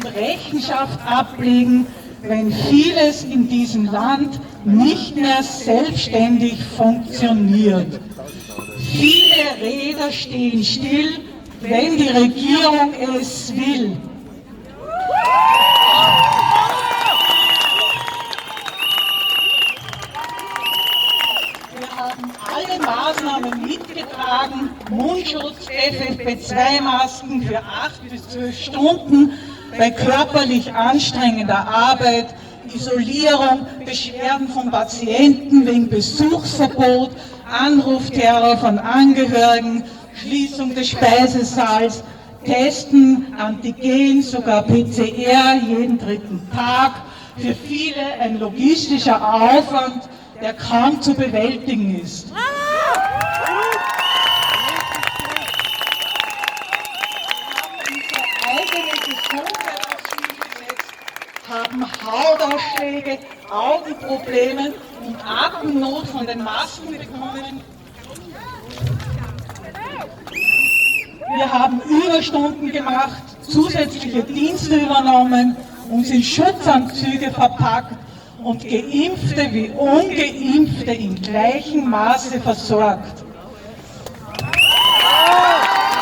und Rechenschaft ablegen, wenn vieles in diesem Land nicht mehr selbstständig funktioniert. Viele Räder stehen still, wenn die Regierung es will. Wir haben alle Maßnahmen mitgetragen, Mundschutz, FFP2-Masken für 8 bis 12 Stunden bei körperlich anstrengender Arbeit, Isolierung, Beschwerden von Patienten wegen Besuchsverbot, Anrufterror von Angehörigen, Schließung des Speisesaals, Testen, Antigen, sogar PCR jeden 3. Tag. Für viele ein logistischer Aufwand, der kaum zu bewältigen ist. Haben Hautausschläge, Augenprobleme und Atemnot von den Masken bekommen. Wir haben Überstunden gemacht, zusätzliche Dienste übernommen, uns in Schutzanzüge verpackt und Geimpfte wie Ungeimpfte in gleichem Maße versorgt.